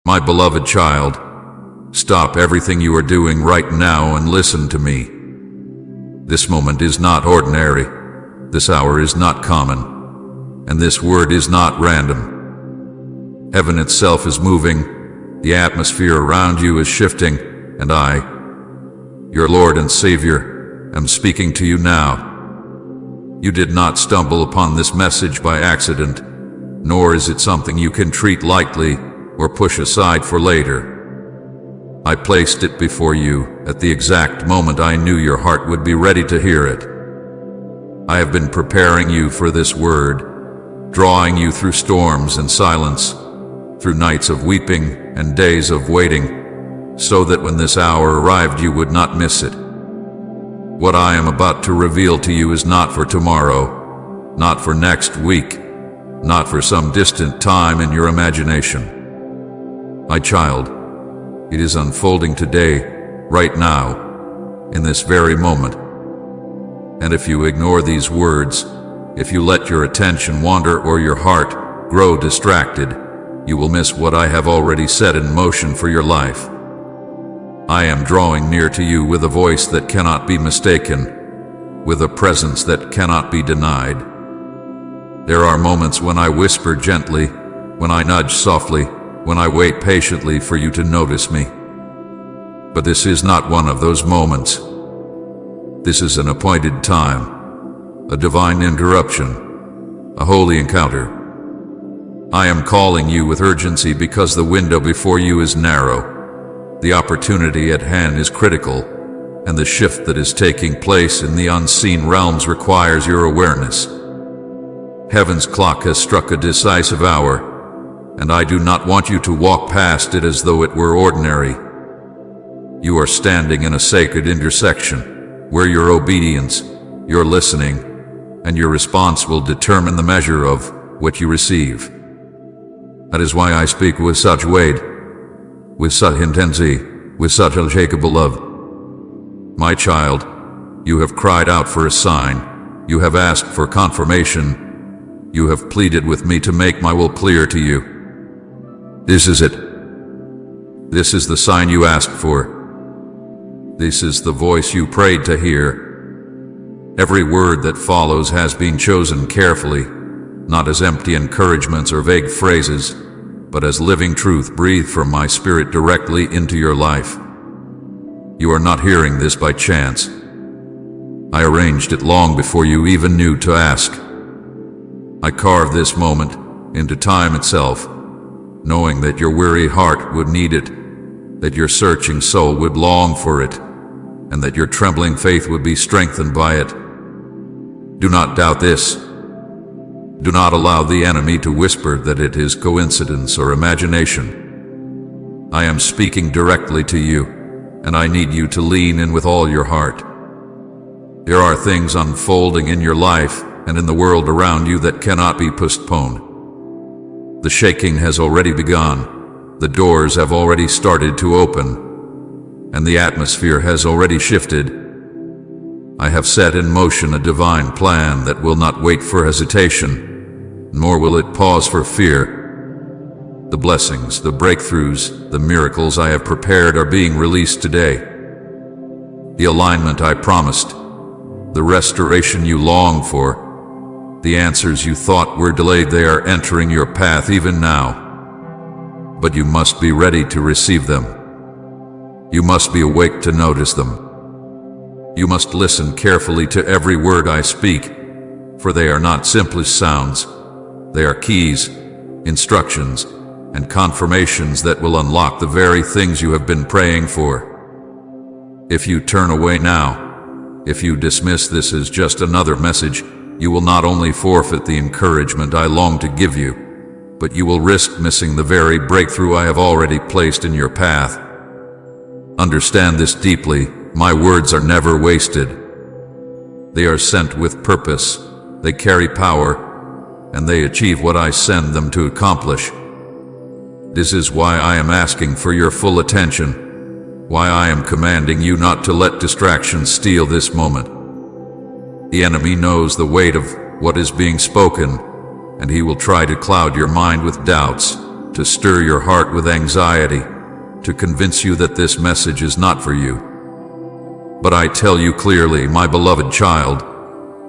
My beloved child, stop everything you are doing right now and listen to me. This moment is not ordinary. This hour is not common. And this word is not random. Heaven itself is moving. The atmosphere around you is shifting. And I, your Lord and Savior, am speaking to you now. You did not stumble upon this message by accident, nor is it something you can treat lightly or push aside for later. I placed it before you at the exact moment I knew your heart would be ready to hear it. I have been preparing you for this word, drawing you through storms and silence, through nights of weeping and days of waiting, so that when this hour arrived you would not miss it. What I am about to reveal to you is not for tomorrow, not for next week, not for some distant time in your imagination. My child, it is unfolding today, right now, in this very moment. And if you ignore these words, if you let your attention wander or your heart grow distracted, you will miss what I have already set in motion for your life. I am drawing near to you with a voice that cannot be mistaken, with a presence that cannot be denied. There are moments when I whisper gently, when I nudge softly, when I wait patiently for you to notice me. But this is not one of those moments. This is an appointed time, a divine interruption, a holy encounter. I am calling you with urgency because the window before you is narrow, the opportunity at hand is critical, and the shift that is taking place in the unseen realms requires your awareness. Heaven's clock has struck a decisive hour, and I do not want you to walk past it as though it were ordinary. You are standing in a sacred intersection, where your obedience, your listening, and your response will determine the measure of what you receive. That is why I speak with such weight, with such intensity, with such unshakable love. My child, you have cried out for a sign, you have asked for confirmation, you have pleaded with me to make my will clear to you. This is it. This is the sign you asked for. This is the voice you prayed to hear. Every word that follows has been chosen carefully, not as empty encouragements or vague phrases, but as living truth breathed from my spirit directly into your life. You are not hearing this by chance. I arranged it long before you even knew to ask. I carved this moment into time itself, knowing that your weary heart would need it, that your searching soul would long for it, and that your trembling faith would be strengthened by it. Do not doubt this. Do not allow the enemy to whisper that it is coincidence or imagination. I am speaking directly to you, and I need you to lean in with all your heart. There are things unfolding in your life and in the world around you that cannot be postponed. The shaking has already begun, the doors have already started to open, and the atmosphere has already shifted. I have set in motion a divine plan that will not wait for hesitation, nor will it pause for fear. The blessings, the breakthroughs, the miracles I have prepared are being released today. The alignment I promised, the restoration you long for, the answers you thought were delayed, they are entering your path even now. But you must be ready to receive them. You must be awake to notice them. You must listen carefully to every word I speak, for they are not simply sounds. They are keys, instructions, and confirmations that will unlock the very things you have been praying for. If you turn away now, if you dismiss this as just another message, you will not only forfeit the encouragement I long to give you, but you will risk missing the very breakthrough I have already placed in your path. Understand this deeply. My words are never wasted. They are sent with purpose, they carry power, and they achieve what I send them to accomplish. This is why I am asking for your full attention, why I am commanding you not to let distractions steal this moment. The enemy knows the weight of what is being spoken, and he will try to cloud your mind with doubts, to stir your heart with anxiety, to convince you that this message is not for you. But I tell you clearly, my beloved child,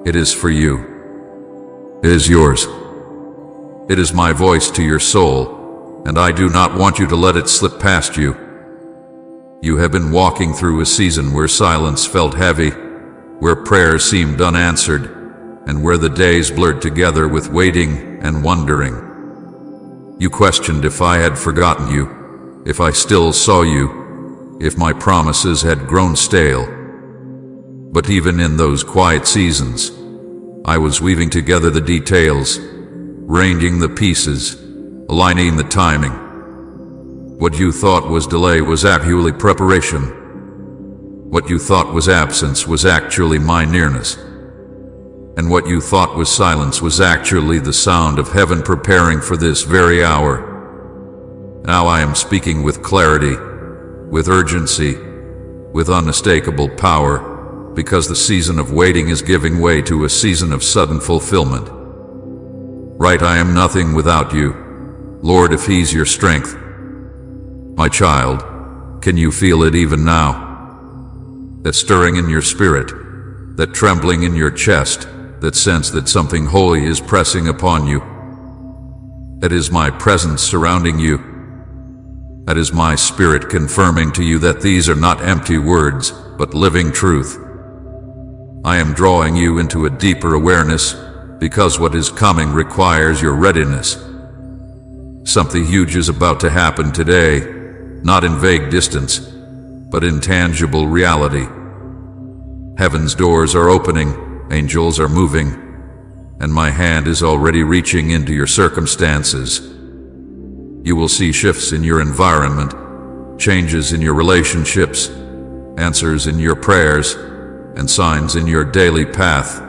it is for you. It is yours. It is my voice to your soul, and I do not want you to let it slip past you. You have been walking through a season where silence felt heavy, where prayers seemed unanswered, and where the days blurred together with waiting and wondering. You questioned if I had forgotten you, if I still saw you, if my promises had grown stale. But even in those quiet seasons, I was weaving together the details, arranging the pieces, aligning the timing. What you thought was delay was actually preparation. What you thought was absence was actually my nearness. And what you thought was silence was actually the sound of heaven preparing for this very hour. Now I am speaking with clarity, with urgency, with unmistakable power, because the season of waiting is giving way to a season of sudden fulfillment. Right, I am nothing without you. Lord, if He's your strength. My child, can you feel it even now? That stirring in your spirit, that trembling in your chest, that sense that something holy is pressing upon you. That is my presence surrounding you. That is my spirit confirming to you that these are not empty words, but living truth. I am drawing you into a deeper awareness, because what is coming requires your readiness. Something huge is about to happen today, not in vague distance, but in tangible reality. Heaven's doors are opening, angels are moving, and my hand is already reaching into your circumstances. You will see shifts in your environment, changes in your relationships, answers in your prayers, and signs in your daily path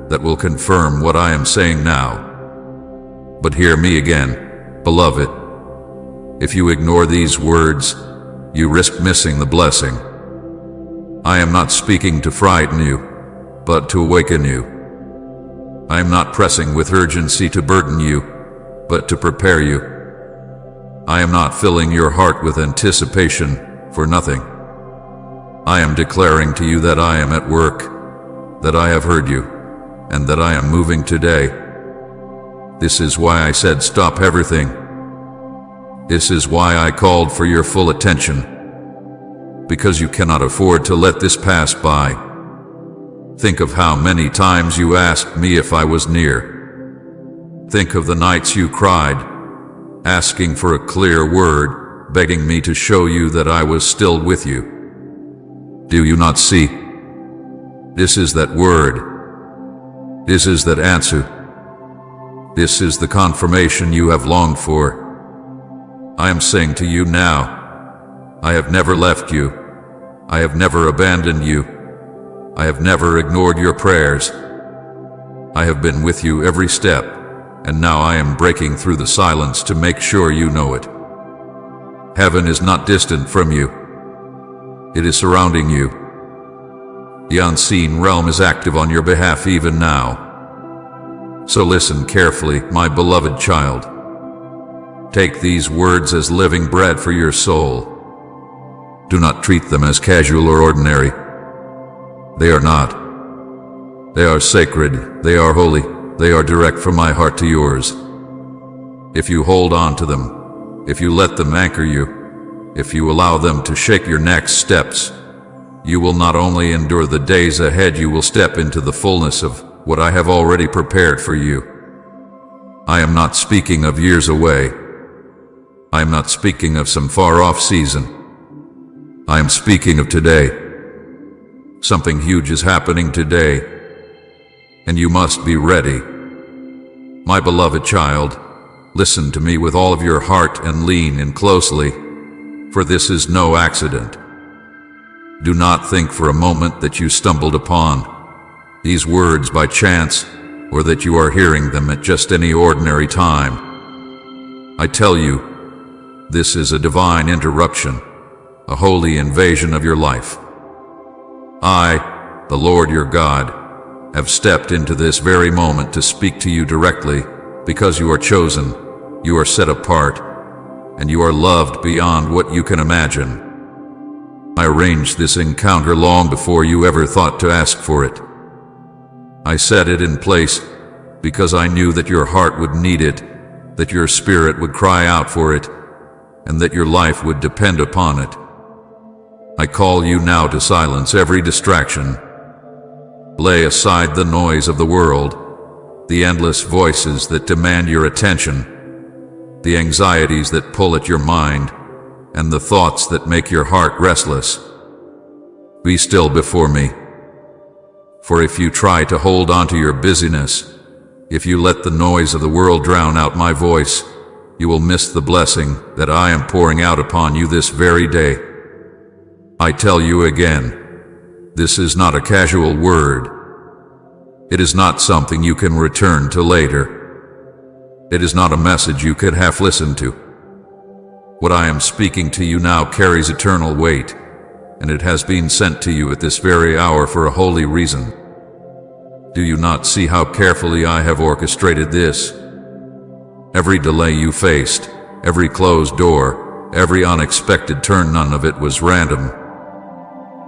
that will confirm what I am saying now. But hear me again, beloved. If you ignore these words, you risk missing the blessing. I am not speaking to frighten you, but to awaken you. I am not pressing with urgency to burden you, but to prepare you. I am not filling your heart with anticipation for nothing. I am declaring to you that I am at work, that I have heard you, and that I am moving today. This is why I said stop everything. This is why I called for your full attention, because you cannot afford to let this pass by. Think of how many times you asked me if I was near. Think of the nights you cried, asking for a clear word, begging me to show you that I was still with you. Do you not see? This is that word. This is that answer. This is the confirmation you have longed for. I am saying to you now, I have never left you. I have never abandoned you. I have never ignored your prayers. I have been with you every step, and now I am breaking through the silence to make sure you know it. Heaven is not distant from you. It is surrounding you. The unseen realm is active on your behalf even now. So listen carefully, my beloved child. Take these words as living bread for your soul. Do not treat them as casual or ordinary. They are not. They are sacred, they are holy, they are direct from my heart to yours. If you hold on to them, if you let them anchor you, if you allow them to shape your next steps, you will not only endure the days ahead, you will step into the fullness of what I have already prepared for you. I am not speaking of years away. I am not speaking of some far-off season. I am speaking of today. Something huge is happening today, and you must be ready. My beloved child, listen to me with all of your heart and lean in closely, for this is no accident. Do not think for a moment that you stumbled upon these words by chance, or that you are hearing them at just any ordinary time. I tell you, this is a divine interruption, a holy invasion of your life. I, the Lord your God, have stepped into this very moment to speak to you directly, because you are chosen, you are set apart, and you are loved beyond what you can imagine. I arranged this encounter long before you ever thought to ask for it. I set it in place because I knew that your heart would need it, that your spirit would cry out for it, and that your life would depend upon it. I call you now to silence every distraction. Lay aside the noise of the world, the endless voices that demand your attention, the anxieties that pull at your mind, and the thoughts that make your heart restless. Be still before me. For if you try to hold on to your busyness, if you let the noise of the world drown out my voice, you will miss the blessing that I am pouring out upon you this very day. I tell you again, this is not a casual word. It is not something you can return to later. It is not a message you could half listen to. What I am speaking to you now carries eternal weight, and it has been sent to you at this very hour for a holy reason. Do you not see how carefully I have orchestrated this? Every delay you faced, every closed door, every unexpected turn, none of it was random.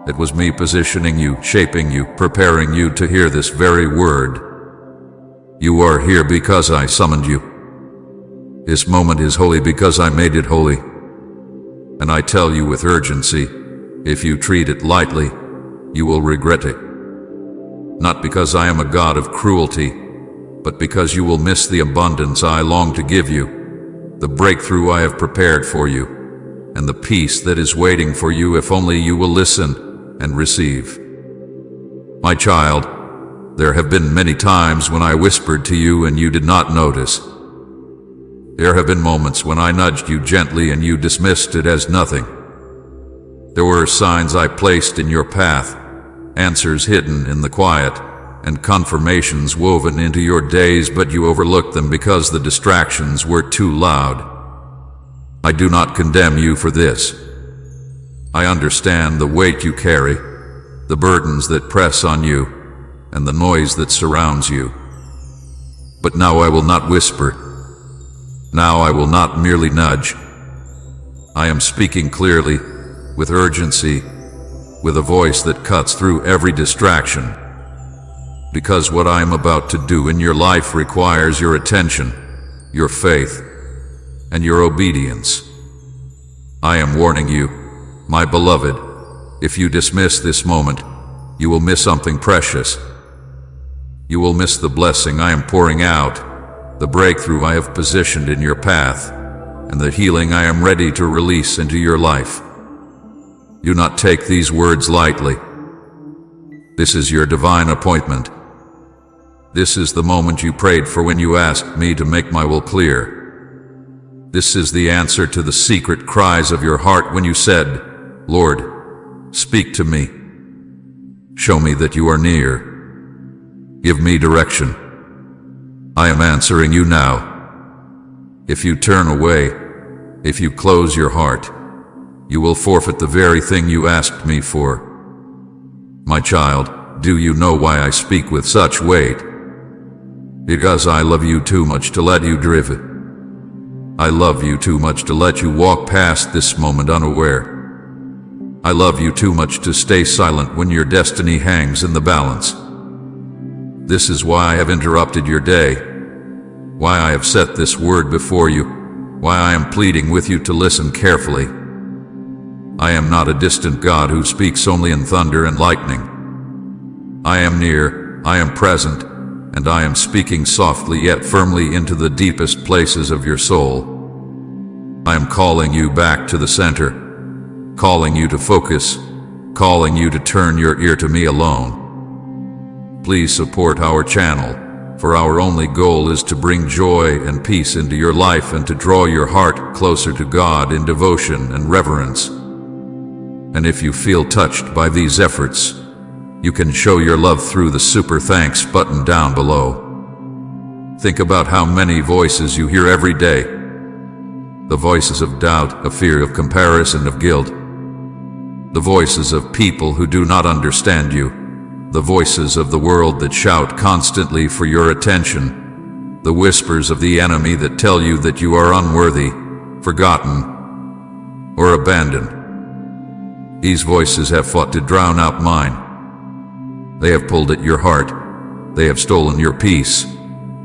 It was me positioning you, shaping you, preparing you to hear this very word. You are here because I summoned you. This moment is holy because I made it holy. And I tell you with urgency, if you treat it lightly, you will regret it. Not because I am a God of cruelty, but because you will miss the abundance I long to give you, the breakthrough I have prepared for you, and the peace that is waiting for you if only you will listen and receive. My child, there have been many times when I whispered to you and you did not notice. There have been moments when I nudged you gently and you dismissed it as nothing. There were signs I placed in your path, answers hidden in the quiet, and confirmations woven into your days, but you overlooked them because the distractions were too loud. I do not condemn you for this. I understand the weight you carry, the burdens that press on you, and the noise that surrounds you. But now I will not whisper. Now I will not merely nudge. I am speaking clearly, with urgency, with a voice that cuts through every distraction. Because what I am about to do in your life requires your attention, your faith, and your obedience. I am warning you, my beloved, if you dismiss this moment, you will miss something precious. You will miss the blessing I am pouring out, the breakthrough I have positioned in your path, and the healing I am ready to release into your life. Do not take these words lightly. This is your divine appointment. This is the moment you prayed for when you asked me to make my will clear. This is the answer to the secret cries of your heart when you said, Lord, speak to me. Show me that you are near. Give me direction. I am answering you now. If you turn away, if you close your heart, you will forfeit the very thing you asked me for. My child, do you know why I speak with such weight? Because I love you too much to let you driven. I love you too much to let you walk past this moment unaware. I love you too much to stay silent when your destiny hangs in the balance. This is why I have interrupted your day, why I have set this word before you, why I am pleading with you to listen carefully. I am not a distant God who speaks only in thunder and lightning. I am near, I am present, and I am speaking softly yet firmly into the deepest places of your soul. I am calling you back to the center, calling you to focus, calling you to turn your ear to me alone. Please support our channel, for our only goal is to bring joy and peace into your life and to draw your heart closer to God in devotion and reverence. And if you feel touched by these efforts, you can show your love through the super thanks button down below. Think about how many voices you hear every day. The voices of doubt, of fear, of comparison, of guilt. The voices of people who do not understand you. The voices of the world that shout constantly for your attention. The whispers of the enemy that tell you that you are unworthy, forgotten, or abandoned. These voices have fought to drown out mine. They have pulled at your heart. They have stolen your peace.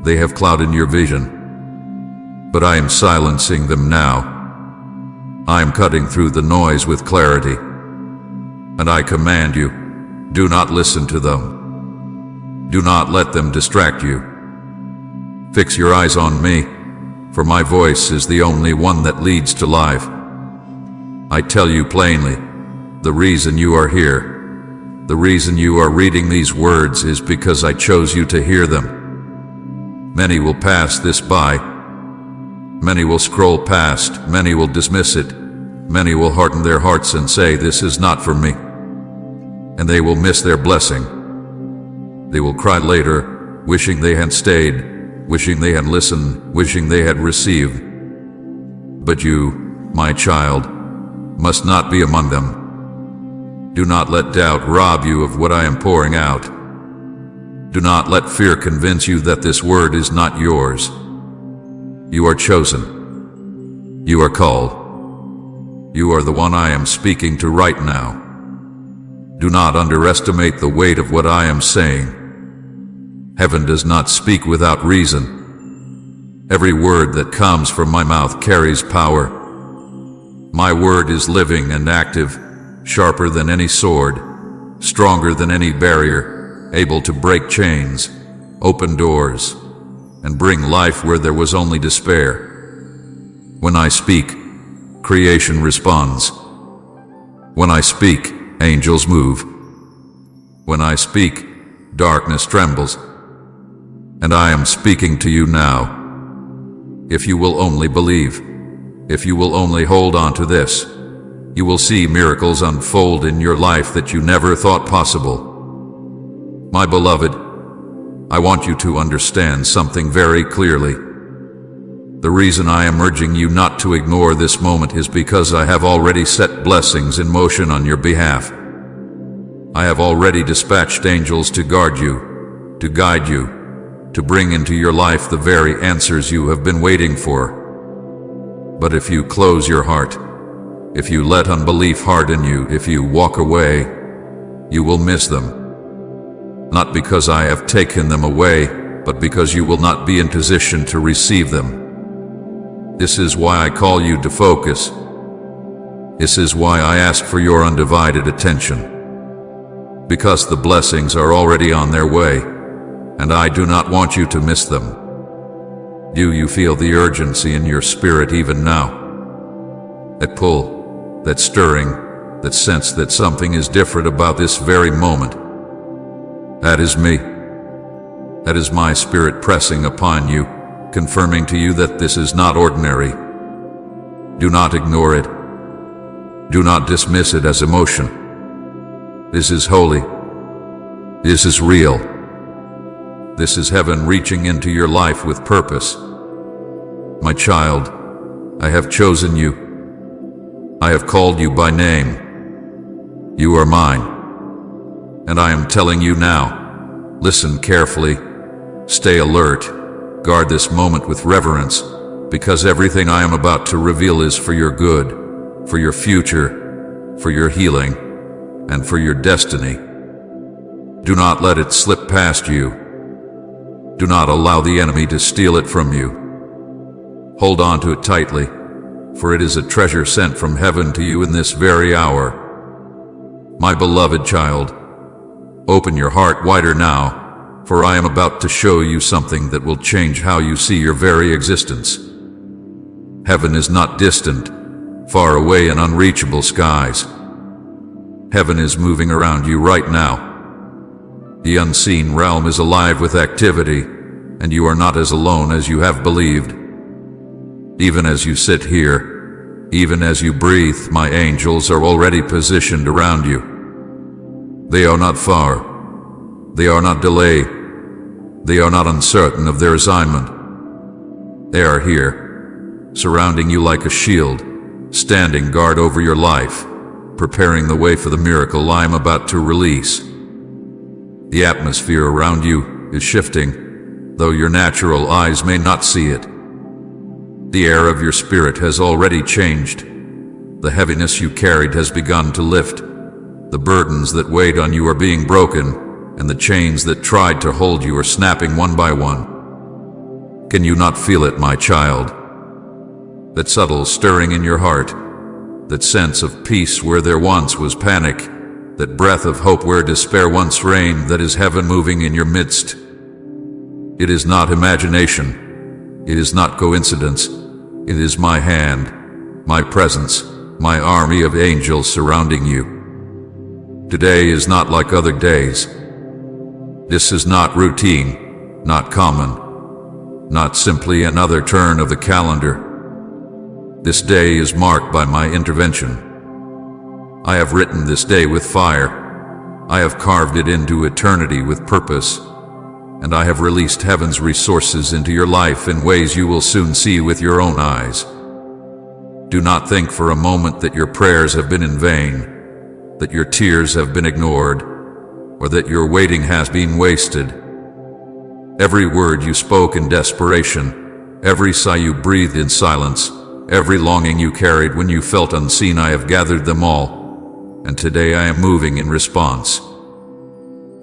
They have clouded your vision. But I am silencing them now. I am cutting through the noise with clarity. And I command you, do not listen to them. Do not let them distract you. Fix your eyes on me, for my voice is the only one that leads to life. I tell you plainly, the reason you are here, the reason you are reading these words is because I chose you to hear them. Many will pass this by. Many will scroll past. Many will dismiss it. Many will harden their hearts and say, this is not for me. And they will miss their blessing. They will cry later, wishing they had stayed, wishing they had listened, wishing they had received. But you, my child, must not be among them. Do not let doubt rob you of what I am pouring out. Do not let fear convince you that this word is not yours. You are chosen. You are called. You are the one I am speaking to right now. Do not underestimate the weight of what I am saying. Heaven does not speak without reason. Every word that comes from my mouth carries power. My word is living and active, sharper than any sword, stronger than any barrier, able to break chains, open doors, and bring life where there was only despair. When I speak, creation responds. When I speak, angels move. When I speak, darkness trembles. And I am speaking to you now. If you will only believe, if you will only hold on to this, you will see miracles unfold in your life that you never thought possible. My beloved, I want you to understand something very clearly. The reason I am urging you not to ignore this moment is because I have already set blessings in motion on your behalf. I have already dispatched angels to guard you, to guide you, to bring into your life the very answers you have been waiting for. But if you close your heart, if you let unbelief harden you, if you walk away, you will miss them. Not because I have taken them away, but because you will not be in position to receive them. This is why I call you to focus. This is why I ask for your undivided attention. Because the blessings are already on their way, and I do not want you to miss them. Do you feel the urgency in your spirit even now? That pull, that stirring, that sense that something is different about this very moment. That is me. That is my spirit pressing upon you, confirming to you that this is not ordinary. Do not ignore it. Do not dismiss it as emotion. This is holy. This is real. This is heaven reaching into your life with purpose. My child, I have chosen you. I have called you by name. You are mine. And I am telling you now, listen carefully, stay alert, guard this moment with reverence, because everything I am about to reveal is for your good, for your future, for your healing, and for your destiny. Do not let it slip past you. Do not allow the enemy to steal it from you. Hold on to it tightly, for it is a treasure sent from heaven to you in this very hour. My beloved child, open your heart wider now, for I am about to show you something that will change how you see your very existence. Heaven is not distant, far away in unreachable skies. Heaven is moving around you right now. The unseen realm is alive with activity, and you are not as alone as you have believed. Even as you sit here, even as you breathe, my angels are already positioned around you. They are not far. They are not delayed. They are not uncertain of their assignment. They are here, surrounding you like a shield, standing guard over your life, preparing the way for the miracle I am about to release. The atmosphere around you is shifting, though your natural eyes may not see it. The air of your spirit has already changed. The heaviness you carried has begun to lift. The burdens that weighed on you are being broken, and the chains that tried to hold you are snapping one by one. Can you not feel it, my child? That subtle stirring in your heart, that sense of peace where there once was panic, that breath of hope where despair once reigned, that is heaven moving in your midst. It is not imagination. It is not coincidence. It is my hand, my presence, my army of angels surrounding you. Today is not like other days. This is not routine, not common, not simply another turn of the calendar. This day is marked by my intervention. I have written this day with fire. I have carved it into eternity with purpose. And I have released heaven's resources into your life in ways you will soon see with your own eyes. Do not think for a moment that your prayers have been in vain, that your tears have been ignored, or that your waiting has been wasted. Every word you spoke in desperation, every sigh you breathed in silence, every longing you carried when you felt unseen, I have gathered them all, and today I am moving in response.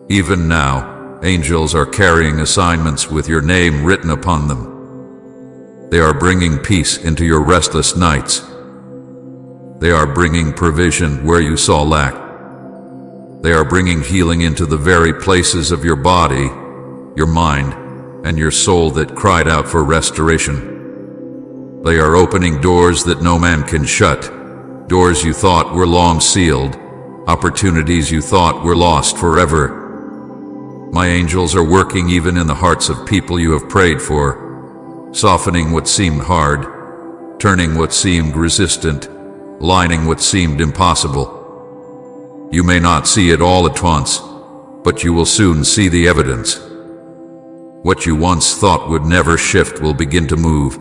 Even now, angels are carrying assignments with your name written upon them. They are bringing peace into your restless nights. They are bringing provision where you saw lack. They are bringing healing into the very places of your body, your mind, and your soul that cried out for restoration. They are opening doors that no man can shut, doors you thought were long sealed, opportunities you thought were lost forever. My angels are working even in the hearts of people you have prayed for, softening what seemed hard, turning what seemed resistant, aligning what seemed impossible. You may not see it all at once, but you will soon see the evidence. What you once thought would never shift will begin to move,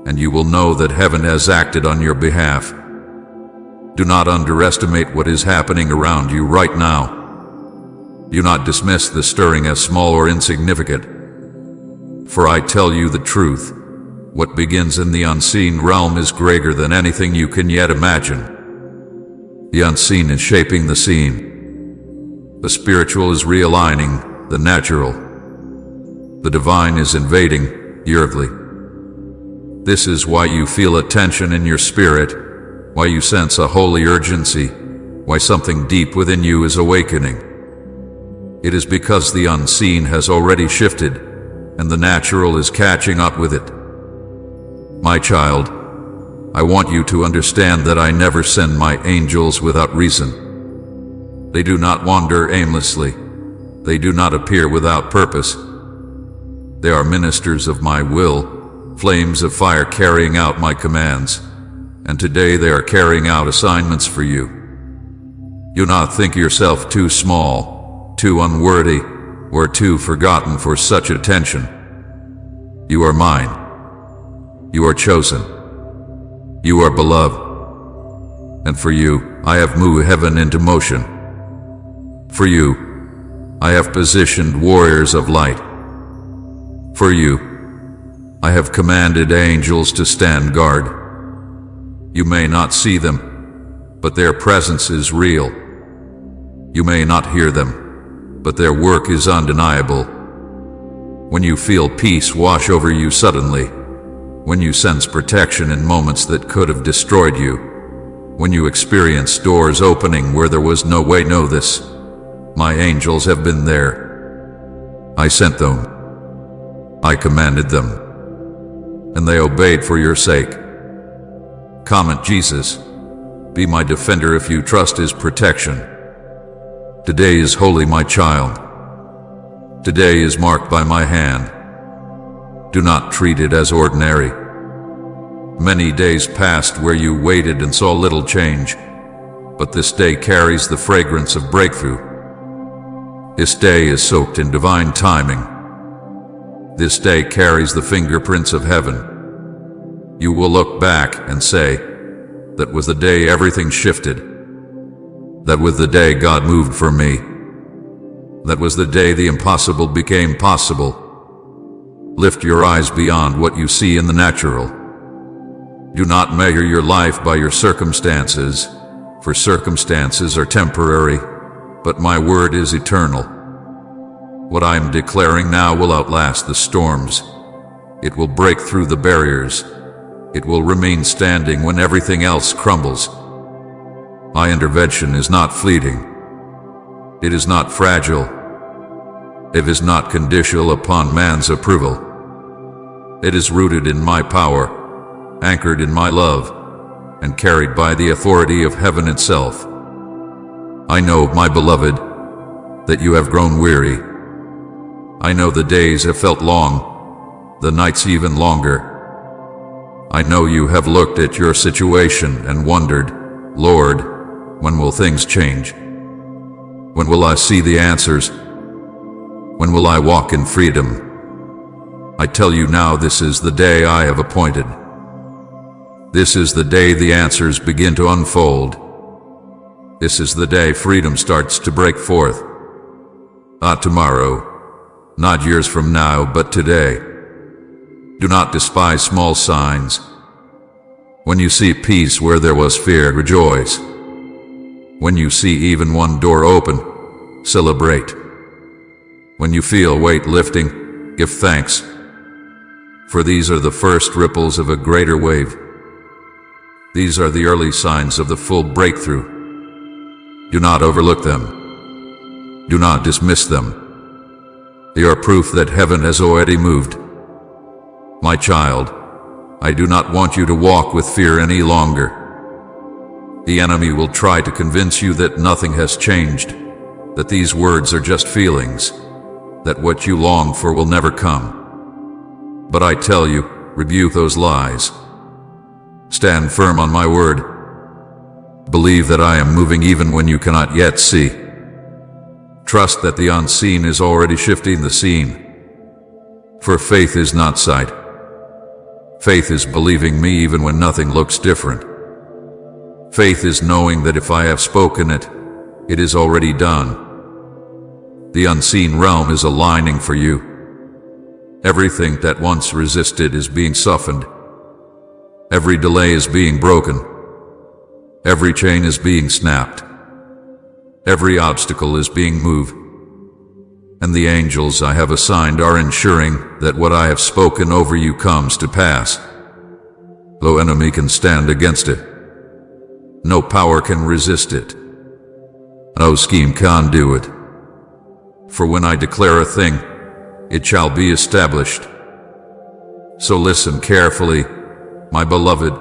and you will know that heaven has acted on your behalf. Do not underestimate what is happening around you right now. Do not dismiss the stirring as small or insignificant. For I tell you the truth, what begins in the unseen realm is greater than anything you can yet imagine. The unseen is shaping the seen. The spiritual is realigning the natural. The divine is invading the earthly. This is why you feel a tension in your spirit, why you sense a holy urgency, why something deep within you is awakening. It is because the unseen has already shifted, and the natural is catching up with it. My child, I want you to understand that I never send my angels without reason. They do not wander aimlessly. They do not appear without purpose. They are ministers of my will, flames of fire carrying out my commands, and today they are carrying out assignments for you. Do not think yourself too small, too unworthy, or too forgotten for such attention. You are mine. You are chosen. You are beloved. And for you, I have moved heaven into motion. For you, I have positioned warriors of light. For you, I have commanded angels to stand guard. You may not see them, but their presence is real. You may not hear them, but their work is undeniable. When you feel peace wash over you suddenly, when you sense protection in moments that could have destroyed you, when you experience doors opening where there was no way, know this: my angels have been there. I sent them. I commanded them, and they obeyed for your sake. Comment Jesus. Be my defender if you trust His protection. Today is holy, my child. Today is marked by my hand. Do not treat it as ordinary. Many days passed where you waited and saw little change, but this day carries the fragrance of breakthrough. This day is soaked in divine timing. This day carries the fingerprints of heaven. You will look back and say, that was the day everything shifted. That was the day God moved for me. That was the day the impossible became possible. Lift your eyes beyond what you see in the natural. Do not measure your life by your circumstances, for circumstances are temporary, but my word is eternal. What I am declaring now will outlast the storms. It will break through the barriers. It will remain standing when everything else crumbles. My intervention is not fleeting. It is not fragile. It is not conditional upon man's approval. It is rooted in my power, anchored in my love, and carried by the authority of heaven itself. I know, my beloved, that you have grown weary. I know the days have felt long, the nights even longer. I know you have looked at your situation and wondered, Lord, when will things change? When will I see the answers? When will I walk in freedom? I tell you now, this is the day I have appointed. This is the day the answers begin to unfold. This is the day freedom starts to break forth. Not tomorrow, not years from now, but today. Do not despise small signs. When you see peace where there was fear, rejoice. When you see even one door open, celebrate. When you feel weight lifting, give thanks. For these are the first ripples of a greater wave. These are the early signs of the full breakthrough. Do not overlook them. Do not dismiss them. They are proof that heaven has already moved. My child, I do not want you to walk with fear any longer. The enemy will try to convince you that nothing has changed, that these words are just feelings, that what you long for will never come. But I tell you, rebuke those lies. Stand firm on my word. Believe that I am moving even when you cannot yet see. Trust that the unseen is already shifting the scene. For faith is not sight. Faith is believing me even when nothing looks different. Faith is knowing that if I have spoken it, it is already done. The unseen realm is aligning for you. Everything that once resisted is being softened. Every delay is being broken. Every chain is being snapped. Every obstacle is being moved. And the angels I have assigned are ensuring that what I have spoken over you comes to pass. No enemy can stand against it. No power can resist it. No scheme can do it. For when I declare a thing, it shall be established. So listen carefully, my beloved.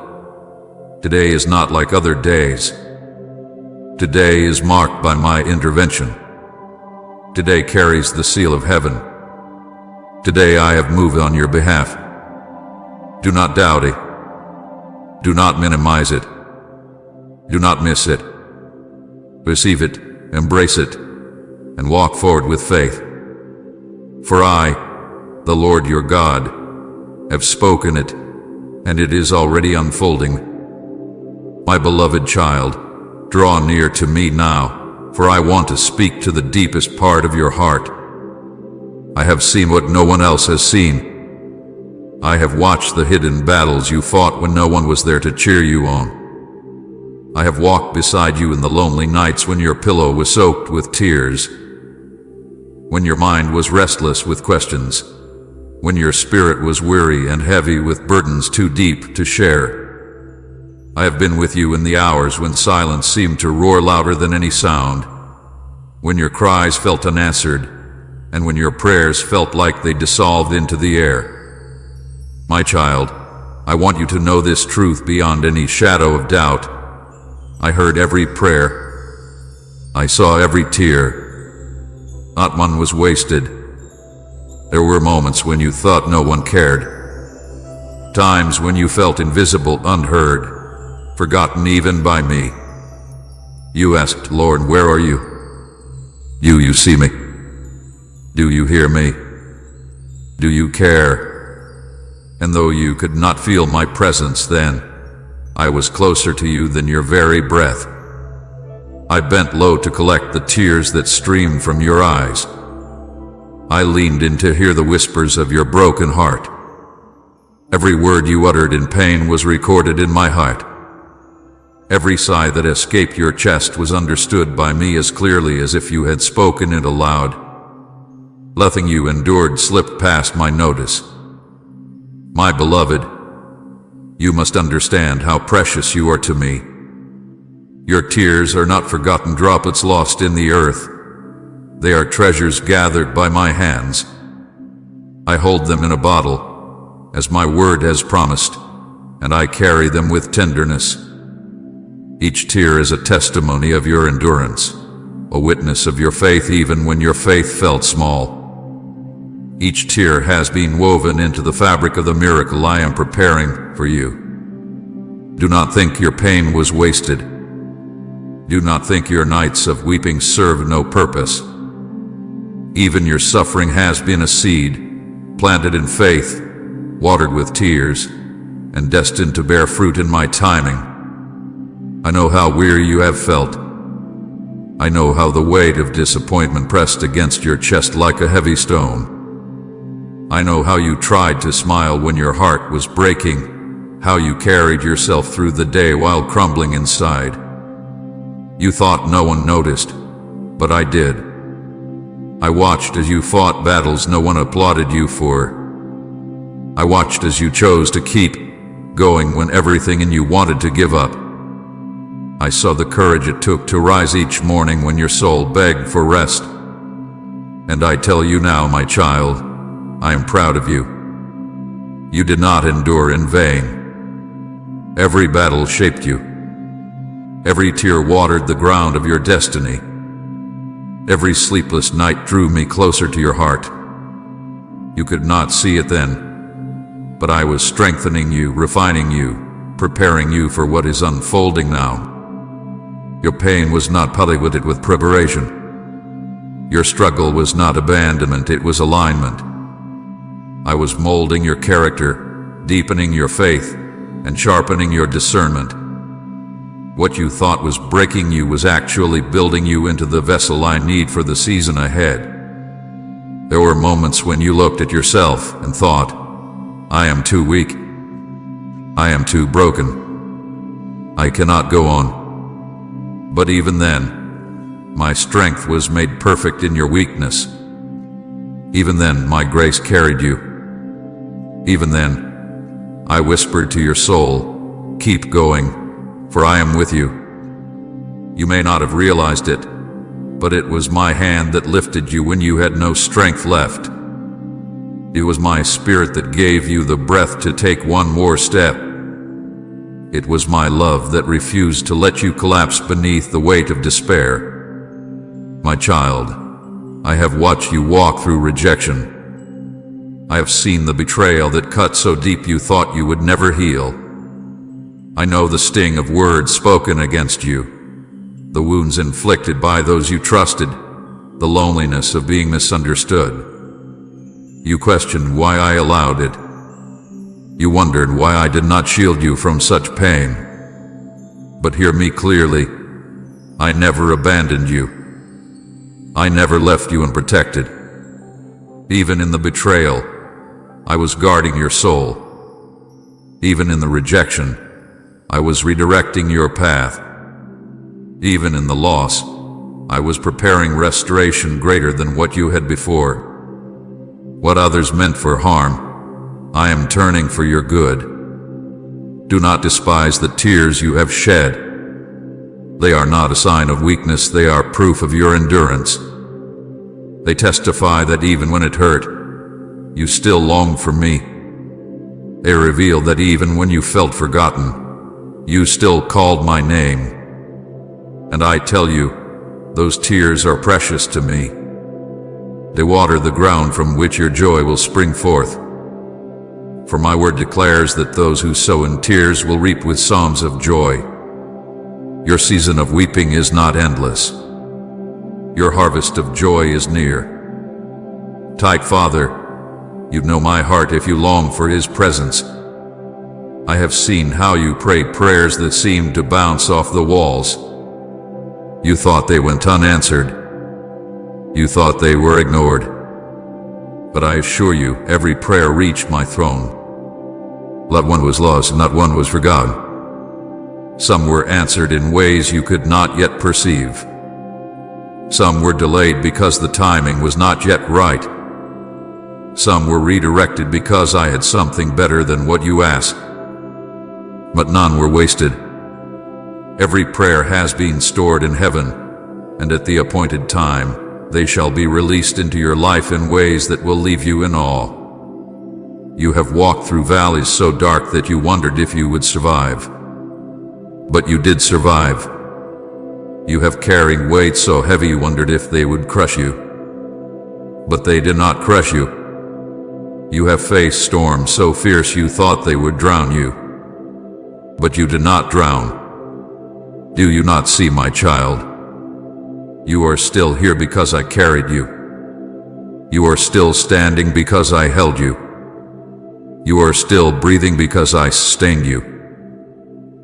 Today is not like other days. Today is marked by my intervention. Today carries the seal of heaven. Today I have moved on your behalf. Do not doubt it. Do not minimize it. Do not miss it. Receive it, embrace it, and walk forward with faith. For I, the Lord your God, have spoken it, and it is already unfolding. My beloved child, draw near to me now, for I want to speak to the deepest part of your heart. I have seen what no one else has seen. I have watched the hidden battles you fought when no one was there to cheer you on. I have walked beside you in the lonely nights when your pillow was soaked with tears, when your mind was restless with questions, when your spirit was weary and heavy with burdens too deep to share. I have been with you in the hours when silence seemed to roar louder than any sound, when your cries felt unanswered, and when your prayers felt like they dissolved into the air. My child, I want you to know this truth beyond any shadow of doubt. I heard every prayer. I saw every tear. Not one was wasted. There were moments when you thought no one cared. Times when you felt invisible, unheard, forgotten even by me. You asked, Lord, where are you? Do you see me? Do you hear me? Do you care? And though you could not feel my presence then, I was closer to you than your very breath. I bent low to collect the tears that streamed from your eyes. I leaned in to hear the whispers of your broken heart. Every word you uttered in pain was recorded in my heart. Every sigh that escaped your chest was understood by me as clearly as if you had spoken it aloud. Nothing you endured slipped past my notice. My beloved, you must understand how precious you are to me. Your tears are not forgotten droplets lost in the earth. They are treasures gathered by my hands. I hold them in a bottle, as my word has promised, and I carry them with tenderness. Each tear is a testimony of your endurance, a witness of your faith even when your faith felt small. Each tear has been woven into the fabric of the miracle I am preparing for you. Do not think your pain was wasted. Do not think your nights of weeping served no purpose. Even your suffering has been a seed, planted in faith, watered with tears, and destined to bear fruit in my timing. I know how weary you have felt. I know how the weight of disappointment pressed against your chest like a heavy stone. I know how you tried to smile when your heart was breaking, how you carried yourself through the day while crumbling inside. You thought no one noticed, but I did. I watched as you fought battles no one applauded you for. I watched as you chose to keep going when everything in you wanted to give up. I saw the courage it took to rise each morning when your soul begged for rest. And I tell you now, my child, I am proud of you. You did not endure in vain. Every battle shaped you. Every tear watered the ground of your destiny. Every sleepless night drew me closer to your heart. You could not see it then, but I was strengthening you, refining you, preparing you for what is unfolding now. Your pain was not punctuated with preparation. Your struggle was not abandonment, it was alignment. I was molding your character, deepening your faith, and sharpening your discernment. What you thought was breaking you was actually building you into the vessel I need for the season ahead. There were moments when you looked at yourself and thought, I am too weak. I am too broken. I cannot go on. But even then, my strength was made perfect in your weakness. Even then, my grace carried you. Even then, I whispered to your soul, keep going, for I am with you. You may not have realized it, but it was my hand that lifted you when you had no strength left. It was my spirit that gave you the breath to take one more step. It was my love that refused to let you collapse beneath the weight of despair. My child, I have watched you walk through rejection. I have seen the betrayal that cut so deep you thought you would never heal. I know the sting of words spoken against you, the wounds inflicted by those you trusted, the loneliness of being misunderstood. You questioned why I allowed it. You wondered why I did not shield you from such pain. But hear me clearly. I never abandoned you. I never left you unprotected. Even in the betrayal, I was guarding your soul. Even in the rejection, I was redirecting your path. Even in the loss, I was preparing restoration greater than what you had before. What others meant for harm, I am turning for your good. Do not despise the tears you have shed. They are not a sign of weakness, they are proof of your endurance. They testify that even when it hurt, you still longed for me. They reveal that even when you felt forgotten, you still called my name. And I tell you, those tears are precious to me. They water the ground from which your joy will spring forth. For my word declares that those who sow in tears will reap with songs of joy. Your season of weeping is not endless. Your harvest of joy is near. Tight Father, you know my heart if you long for His presence. I have seen how you prayed prayers that seemed to bounce off the walls. You thought they went unanswered. You thought they were ignored. But I assure you, every prayer reached my throne. Not one was lost, and not one was forgotten. Some were answered in ways you could not yet perceive. Some were delayed because the timing was not yet right. Some were redirected because I had something better than what you asked. But none were wasted. Every prayer has been stored in heaven, and at the appointed time they shall be released into your life in ways that will leave you in awe. You have walked through valleys so dark that you wondered if you would survive. But you did survive. You have carried weights so heavy you wondered if they would crush you. But they did not crush you. You have faced storms so fierce you thought they would drown you. But you did not drown. Do you not see, my child? You are still here because I carried you. You are still standing because I held you. You are still breathing because I sustained you.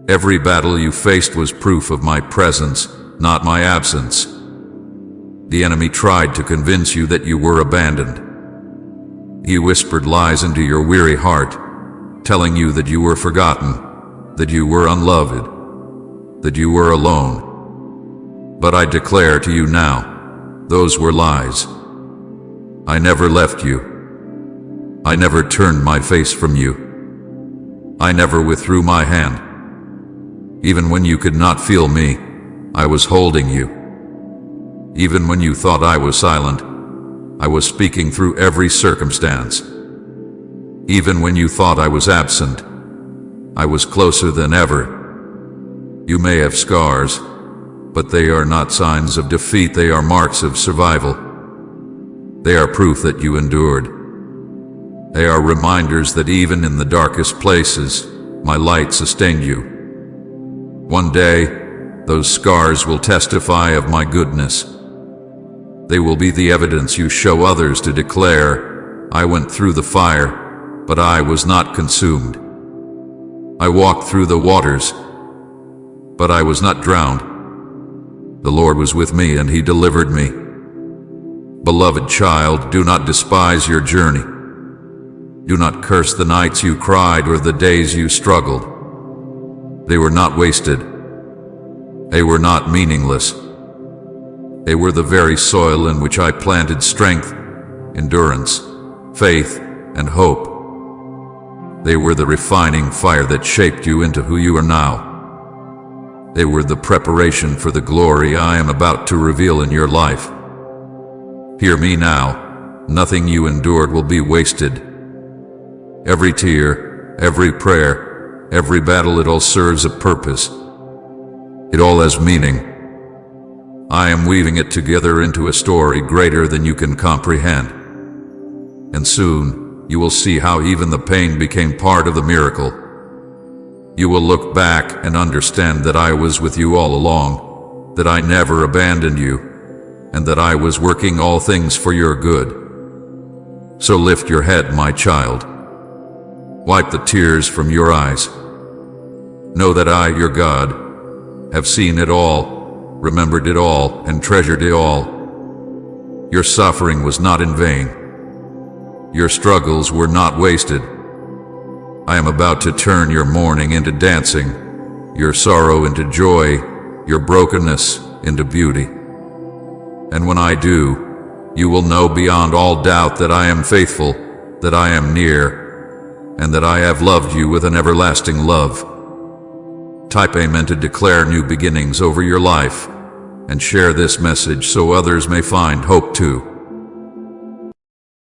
Every battle you faced was proof of my presence, not my absence. The enemy tried to convince you that you were abandoned. He whispered lies into your weary heart, telling you that you were forgotten, that you were unloved, that you were alone. But I declare to you now, those were lies. I never left you. I never turned my face from you. I never withdrew my hand. Even when you could not feel me, I was holding you. Even when you thought I was silent, I was speaking through every circumstance. Even when you thought I was absent, I was closer than ever. You may have scars, but they are not signs of defeat, they are marks of survival. They are proof that you endured. They are reminders that even in the darkest places, my light sustained you. One day, those scars will testify of my goodness. They will be the evidence you show others to declare, I went through the fire, but I was not consumed. I walked through the waters, but I was not drowned. The Lord was with me, and He delivered me. Beloved child, do not despise your journey. Do not curse the nights you cried or the days you struggled. They were not wasted. They were not meaningless. They were the very soil in which I planted strength, endurance, faith, and hope. They were the refining fire that shaped you into who you are now. They were the preparation for the glory I am about to reveal in your life. Hear me now. Nothing you endured will be wasted. Every tear, every prayer, every battle, it all serves a purpose. It all has meaning. I am weaving it together into a story greater than you can comprehend. And soon, you will see how even the pain became part of the miracle. You will look back and understand that I was with you all along, that I never abandoned you, and that I was working all things for your good. So lift your head, my child. Wipe the tears from your eyes. Know that I, your God, have seen it all, remembered it all, and treasured it all. Your suffering was not in vain. Your struggles were not wasted. I am about to turn your mourning into dancing, your sorrow into joy, your brokenness into beauty. And when I do, you will know beyond all doubt that I am faithful, that I am near, and that I have loved you with an everlasting love. Type Amen to declare new beginnings over your life, and share this message so others may find hope too.